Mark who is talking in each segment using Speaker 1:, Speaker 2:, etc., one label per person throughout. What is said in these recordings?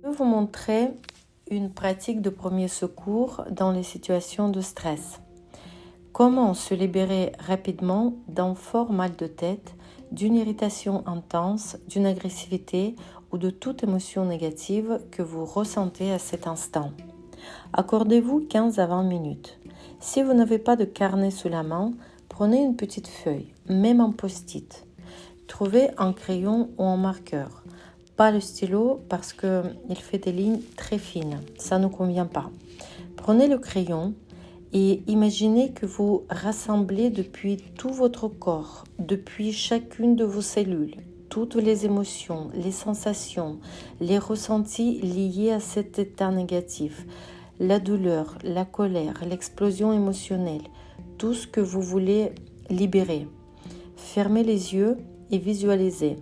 Speaker 1: Je vais vous montrer une pratique de premier secours dans les situations de stress. Comment se libérer rapidement d'un fort mal de tête, d'une irritation intense, d'une agressivité ou de toute émotion négative que vous ressentez à cet instant. Accordez-vous 15 à 20 minutes. Si vous n'avez pas de carnet sous la main, prenez une petite feuille, même en post-it. Trouvez un crayon ou un marqueur. Pas le stylo parce qu'il fait des lignes très fines, ça ne convient pas. Prenez le crayon et imaginez que vous rassemblez depuis tout votre corps, depuis chacune de vos cellules, toutes les émotions, les sensations, les ressentis liés à cet état négatif, la douleur, la colère, l'explosion émotionnelle, tout ce que vous voulez libérer. Fermez les yeux et visualisez.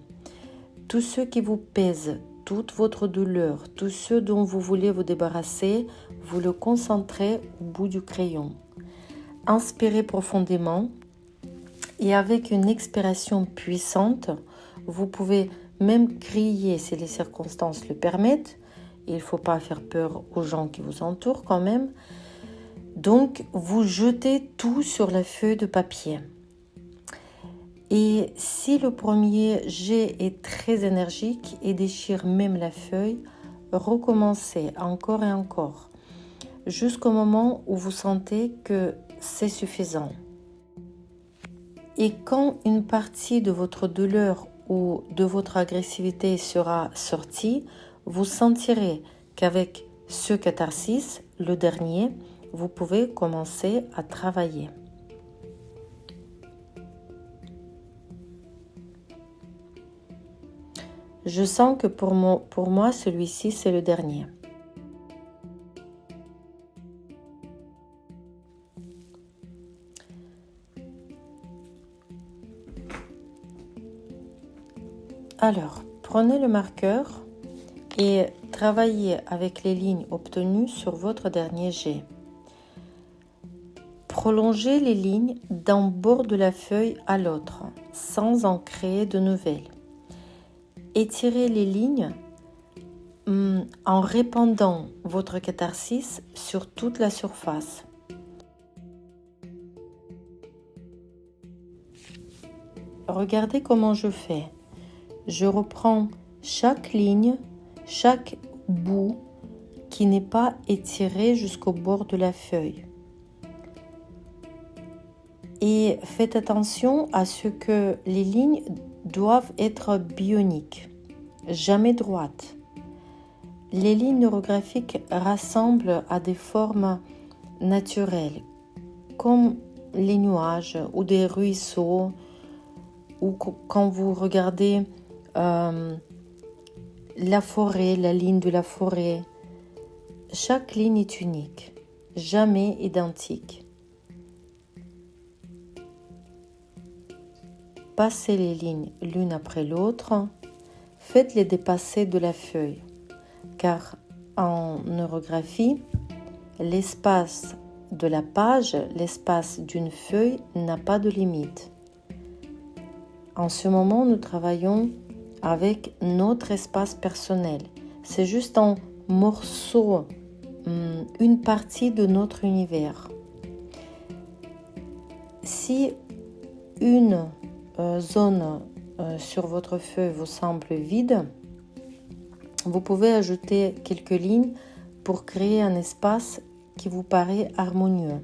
Speaker 1: Tout ce qui vous pèse, toute votre douleur, tout ce dont vous voulez vous débarrasser, vous le concentrez au bout du crayon. Inspirez profondément et avec une expiration puissante, vous pouvez même crier si les circonstances le permettent. Il ne faut pas faire peur aux gens qui vous entourent quand même. Donc, vous jetez tout sur la feuille de papier. Et si le premier jet est très énergique et déchire même la feuille, recommencez encore et encore, jusqu'au moment où vous sentez que c'est suffisant. Et quand une partie de votre douleur ou de votre agressivité sera sortie, vous sentirez qu'avec ce catharsis, le dernier, vous pouvez commencer à travailler. Je sens que pour moi, celui-ci, c'est le dernier. Alors, prenez le marqueur et travaillez avec les lignes obtenues sur votre dernier jet. Prolongez les lignes d'un bord de la feuille à l'autre, sans en créer de nouvelles. Étirez les lignes en répandant votre catharsis sur toute la surface. Regardez comment je fais. Je reprends chaque ligne, chaque bout qui n'est pas étiré jusqu'au bord de la feuille. Et faites attention à ce que les lignes doivent être bioniques, jamais droites. Les lignes neurographiques rassemblent à des formes naturelles, comme les nuages ou des ruisseaux, ou quand vous regardez la forêt, la ligne de la forêt. Chaque ligne est unique, jamais identique. Passez les lignes l'une après l'autre, faites-les dépasser de la feuille, car en neurographie, l'espace de la page, l'espace d'une feuille n'a pas de limite. En ce moment, nous travaillons avec notre espace personnel. C'est juste un morceau, une partie de notre univers. Si une zone sur votre feuille vous semble vide, vous pouvez ajouter quelques lignes pour créer un espace qui vous paraît harmonieux.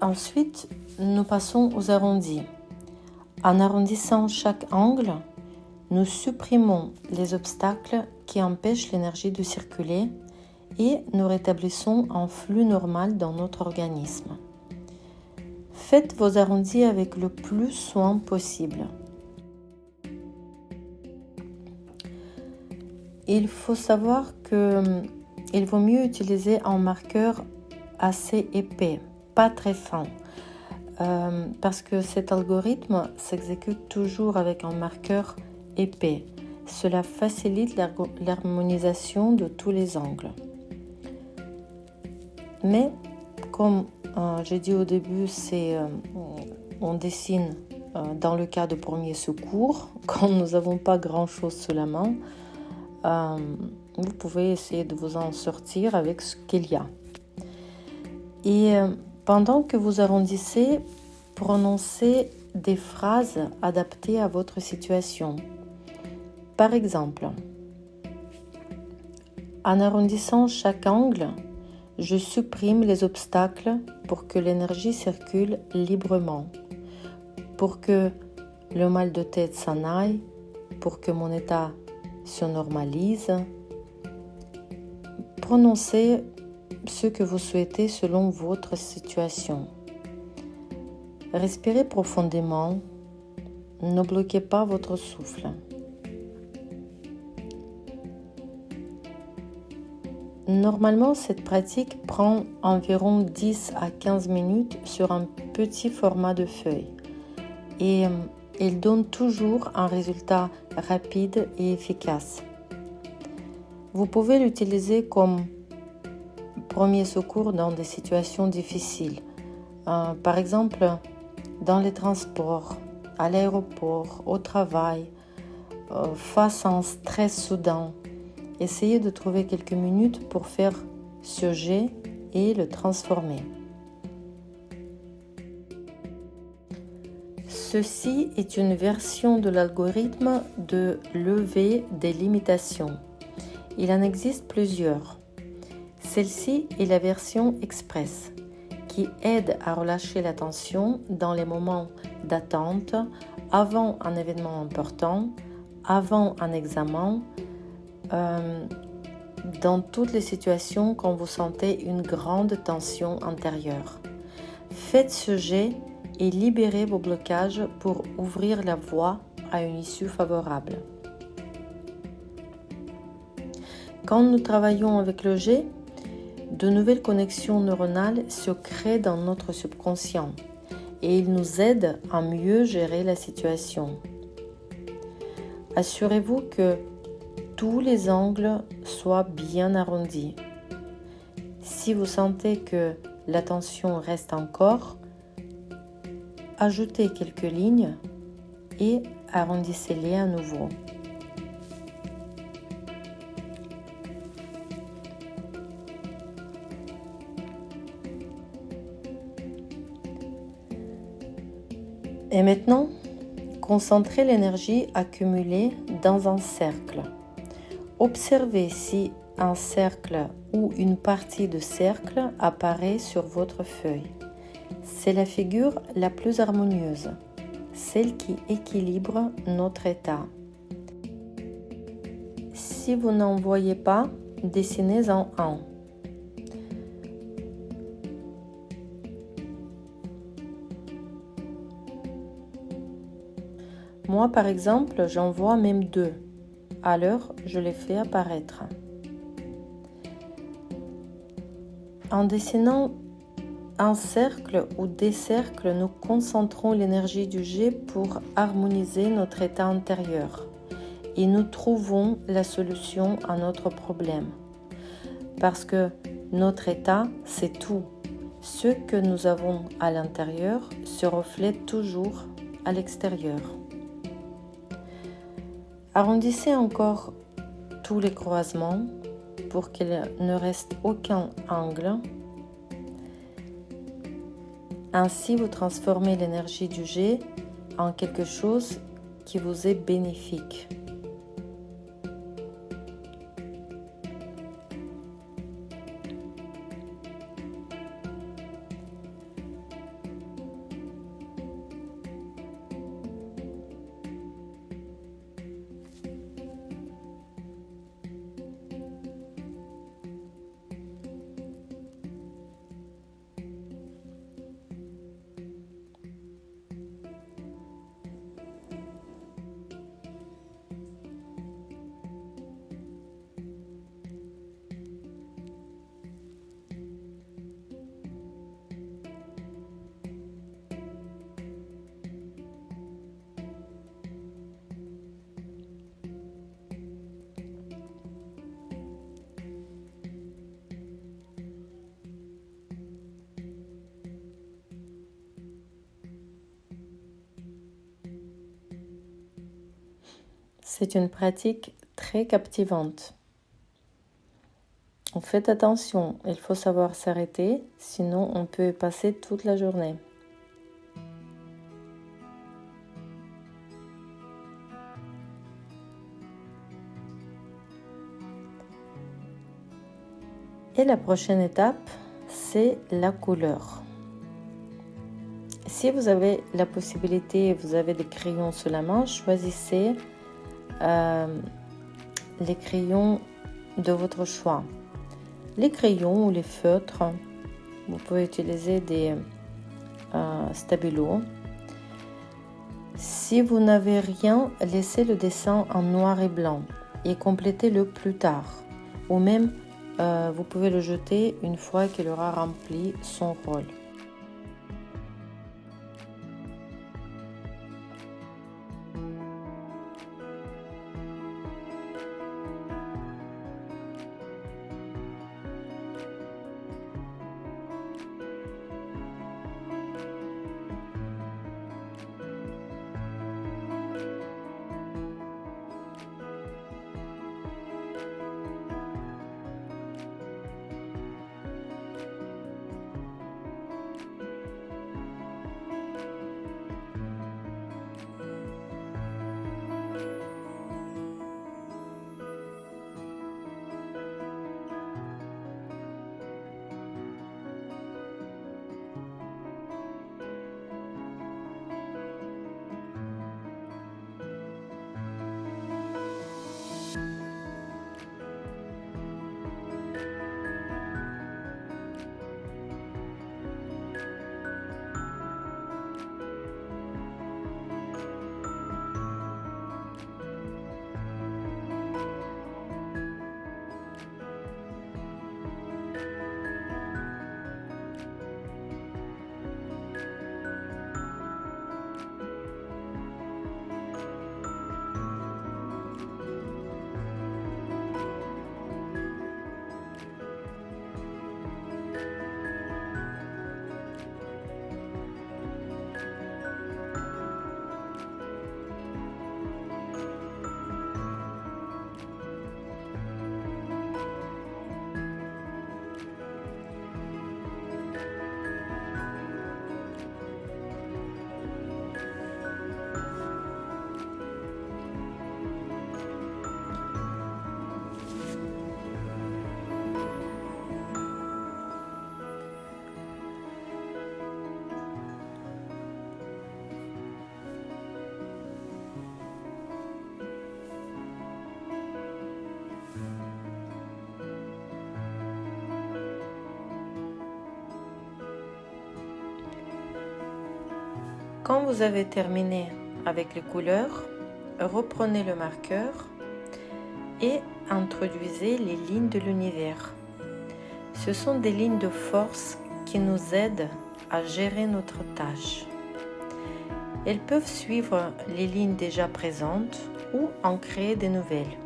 Speaker 1: Ensuite, nous passons aux arrondis. En arrondissant chaque angle, nous supprimons les obstacles qui empêchent l'énergie de circuler et nous rétablissons un flux normal dans notre organisme. Faites vos arrondis avec le plus soin possible. Il faut savoir que il vaut mieux utiliser un marqueur assez épais, pas très fin, parce que cet algorithme s'exécute toujours avec un marqueur épais. Cela facilite l'harmonisation de tous les angles. Mais, comme j'ai dit au début, on dessine dans le cas de premier secours, quand nous n'avons pas grand-chose sous la main. Vous pouvez essayer de vous en sortir avec ce qu'il y a. Et pendant que vous arrondissez, prononcez des phrases adaptées à votre situation. Par exemple, en arrondissant chaque angle, je supprime les obstacles pour que l'énergie circule librement, pour que le mal de tête s'en aille, pour que mon état se normalise. Prononcez ce que vous souhaitez selon votre situation. Respirez profondément, ne bloquez pas votre souffle. Normalement, cette pratique prend environ 10 à 15 minutes sur un petit format de feuille et elle donne toujours un résultat rapide et efficace. Vous pouvez l'utiliser comme premier secours dans des situations difficiles. Par exemple, dans les transports, à l'aéroport, au travail, face à un stress soudain. Essayez de trouver quelques minutes pour faire ce jet et le transformer. Ceci est une version de l'algorithme de levée des limitations. Il en existe plusieurs. Celle-ci est la version express qui aide à relâcher la tension dans les moments d'attente, avant un événement important, avant un examen, dans toutes les situations quand vous sentez une grande tension intérieure. Faites ce jet et libérez vos blocages pour ouvrir la voie à une issue favorable. Quand nous travaillons avec le jet, de nouvelles connexions neuronales se créent dans notre subconscient et ils nous aident à mieux gérer la situation. Assurez-vous que tous les angles soient bien arrondis. Si vous sentez que la tension reste encore, ajoutez quelques lignes et arrondissez-les à nouveau. Et maintenant, concentrez l'énergie accumulée dans un cercle. Observez si un cercle ou une partie de cercle apparaît sur votre feuille. C'est la figure la plus harmonieuse, celle qui équilibre notre état. Si vous n'en voyez pas, dessinez-en un. Moi, par exemple, j'en vois même deux. Alors, je les fais apparaître. En dessinant un cercle ou des cercles, nous concentrons l'énergie du jet pour harmoniser notre état intérieur et nous trouvons la solution à notre problème. Parce que notre état, c'est tout. Ce que nous avons à l'intérieur se reflète toujours à l'extérieur. Arrondissez encore tous les croisements pour qu'il ne reste aucun angle. Ainsi, vous transformez l'énergie du jet en quelque chose qui vous est bénéfique. C'est une pratique très captivante. Faites attention, il faut savoir s'arrêter, sinon on peut y passer toute la journée. Et la prochaine étape, c'est la couleur. Si vous avez la possibilité, vous avez des crayons sous la main, choisissez les crayons de votre choix. Les crayons ou les feutres, vous pouvez utiliser des stabilos. Si vous n'avez rien, laissez le dessin en noir et blanc et complétez-le plus tard. Ou même, vous pouvez le jeter une fois qu'il aura rempli son rôle. Quand vous avez terminé avec les couleurs, reprenez le marqueur et introduisez les lignes de l'univers. Ce sont des lignes de force qui nous aident à gérer notre tâche. Elles peuvent suivre les lignes déjà présentes ou en créer des nouvelles.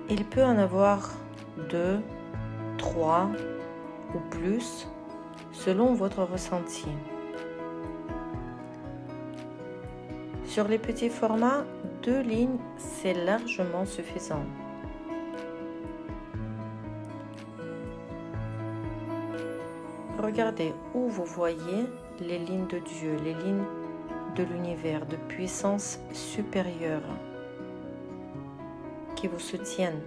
Speaker 1: Il peut en avoir 2, 3 ou plus selon votre ressenti. Sur les petits formats, 2 lignes, c'est largement suffisant. Regardez où vous voyez les lignes de Dieu, les lignes de l'univers, de puissance supérieure qui vous soutiennent.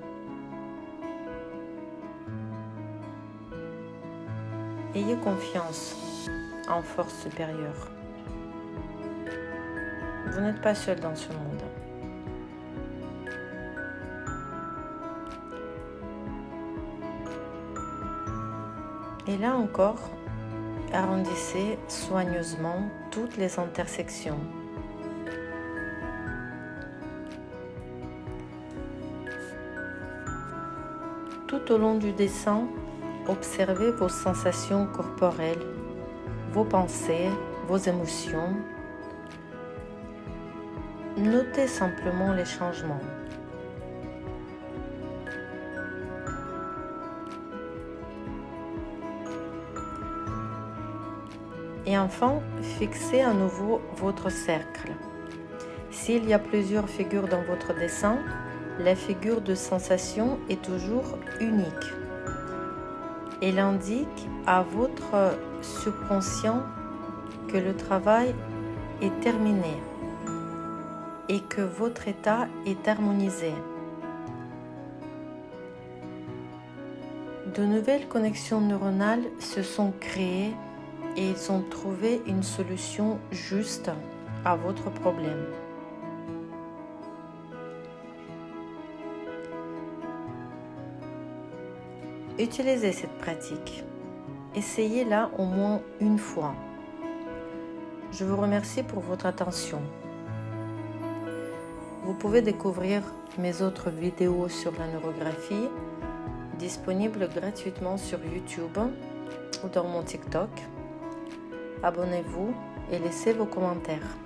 Speaker 1: Ayez confiance en force supérieure. Vous n'êtes pas seul dans ce monde. Et là encore, arrondissez soigneusement toutes les intersections. Tout au long du dessin, observez vos sensations corporelles, vos pensées, vos émotions. Notez simplement les changements. Et enfin, fixez à nouveau votre cercle. S'il y a plusieurs figures dans votre dessin, la figure de sensation est toujours unique. Elle indique à votre subconscient que le travail est terminé et que votre état est harmonisé. De nouvelles connexions neuronales se sont créées et ils ont trouvé une solution juste à votre problème. Utilisez cette pratique. Essayez-la au moins une fois. Je vous remercie pour votre attention. Vous pouvez découvrir mes autres vidéos sur la neurographie disponibles gratuitement sur YouTube ou dans mon TikTok. Abonnez-vous et laissez vos commentaires.